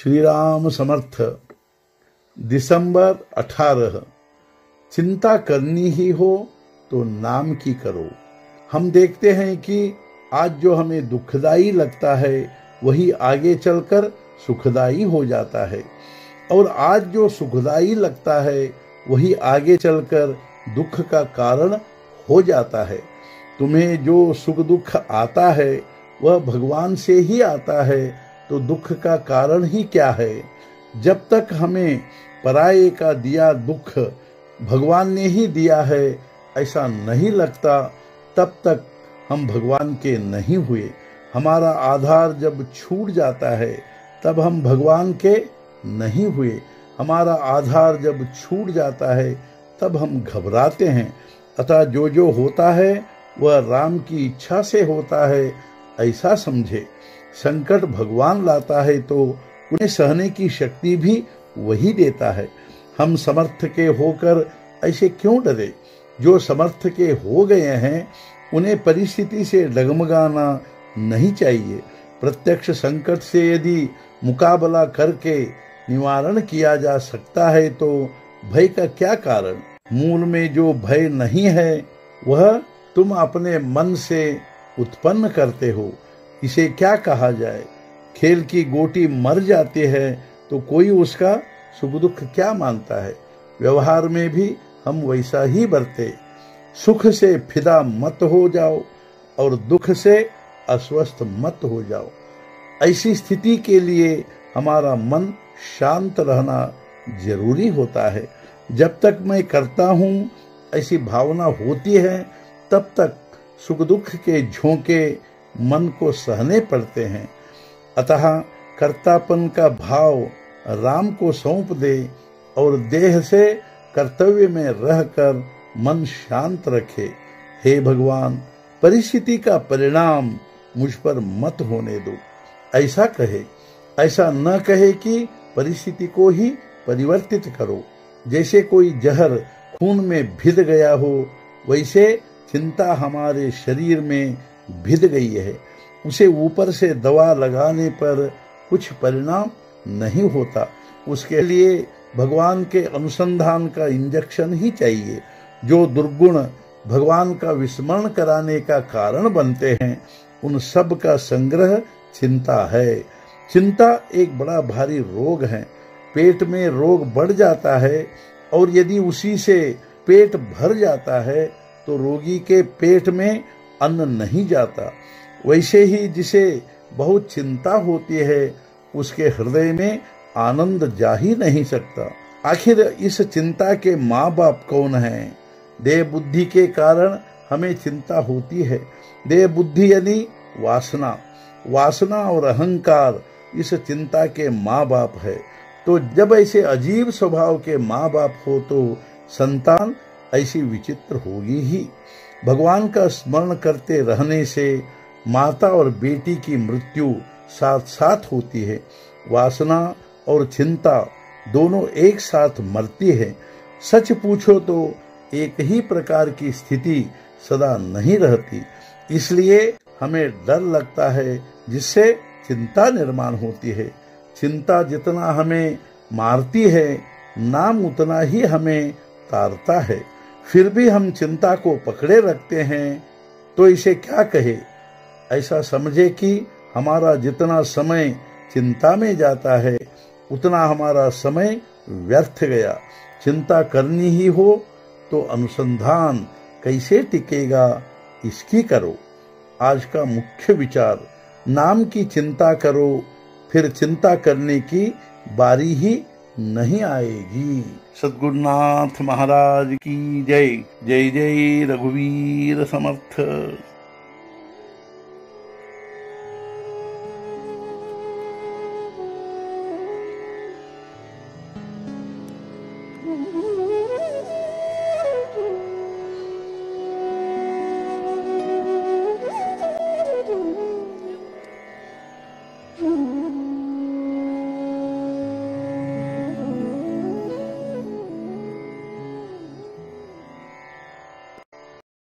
श्री राम समर्थ। दिसंबर 18। चिंता करनी ही हो तो नाम की करो। हम देखते हैं कि आज जो हमें दुखदाई लगता है वही आगे चलकर सुखदाई हो जाता है, और आज जो सुखदाई लगता है वही आगे चलकर दुख का कारण हो जाता है। तुम्हें जो सुख दुख आता है वह भगवान से ही आता है, तो दुख का कारण ही क्या है? जब तक हमें पराये का दिया दुख भगवान ने ही दिया है ऐसा नहीं लगता, तब तक हम भगवान के नहीं हुए। हमारा आधार जब छूट जाता है तब हम भगवान के नहीं हुए। हमारा आधार जब छूट जाता है तब हम घबराते हैं। अतः जो होता है वह राम की इच्छा से होता है, ऐसा समझे। संकट भगवान लाता है तो उन्हें सहने की शक्ति भी वही देता है। हम समर्थ के होकर ऐसे क्यों डरे? जो समर्थ के हो गए हैं उन्हें परिस्थिति से डगमगाना नहीं चाहिए। प्रत्यक्ष संकट से यदि मुकाबला करके निवारण किया जा सकता है तो भय का क्या कारण? मूल में जो भय नहीं है वह तुम अपने मन से उत्पन्न करते हो। इसे क्या कहा जाए? खेल की गोटी मर जाती है तो कोई उसका सुख दुख क्या मानता है? व्यवहार में भी हम वैसा ही बरते। सुख से फिदा मत हो जाओ और दुख से अस्वस्थ मत हो जाओ। ऐसी स्थिति के लिए हमारा मन शांत रहना जरूरी होता है। जब तक मैं करता हूँ ऐसी भावना होती है तब तक सुख दुख के झोंके मन को सहने पड़ते हैं। अतः कर्तापन का भाव राम को सौंप दे और देह से कर्तव्य में रहकर मन शांत रखे। हे भगवान, परिस्थिति का परिणाम मुझ पर मत होने दो, ऐसा कहे। ऐसा न कहे कि परिस्थिति को ही परिवर्तित करो। जैसे कोई जहर खून में भिद गया हो, वैसे चिंता हमारे शरीर में भिद गई है। उसे ऊपर से दवा लगाने पर कुछ परिणाम नहीं होता। उसके लिए भगवान के अनुसंधान का इंजेक्शन ही चाहिए। जो दुर्गुण भगवान का विस्मरण कराने का कारण बनते हैं उन सब का संग्रह चिंता है। चिंता एक बड़ा भारी रोग है। पेट में रोग बढ़ जाता है और यदि उसी से पेट भर जाता है तो रोगी के पेट में अन्न नहीं जाता। वैसे ही जिसे बहुत चिंता होती है उसके हृदय में आनंद जा ही नहीं सकता। आखिर इस चिंता के माँ बाप कौन हैं? देह बुद्धि के कारण हमें चिंता होती है। देह बुद्धि यानी वासना। वासना और अहंकार इस चिंता के माँ बाप है। तो जब ऐसे अजीब स्वभाव के माँ बाप हो तो संतान ऐसी विचित्र होगी ही। भगवान का स्मरण करते रहने से माता और बेटी की मृत्यु साथ साथ होती है। वासना और चिंता दोनों एक साथ मरती है। सच पूछो तो एक ही प्रकार की स्थिति सदा नहीं रहती। इसलिए हमें डर लगता है जिससे चिंता निर्माण होती है। चिंता जितना हमें मारती है नाम उतना ही हमें तारता है। फिर भी हम चिंता को पकड़े रखते हैं तो इसे क्या कहे? ऐसा समझे कि हमारा जितना समय चिंता में जाता है उतना हमारा समय व्यर्थ गया। चिंता करनी ही हो तो अनुसंधान कैसे टिकेगा इसकी करो। आज का मुख्य विचार, नाम की चिंता करो, फिर चिंता करने की बारी ही नहीं आएगी। सद्गुरुनाथ महाराज की जय। जय जय रघुवीर समर्थ। Mm-hmm.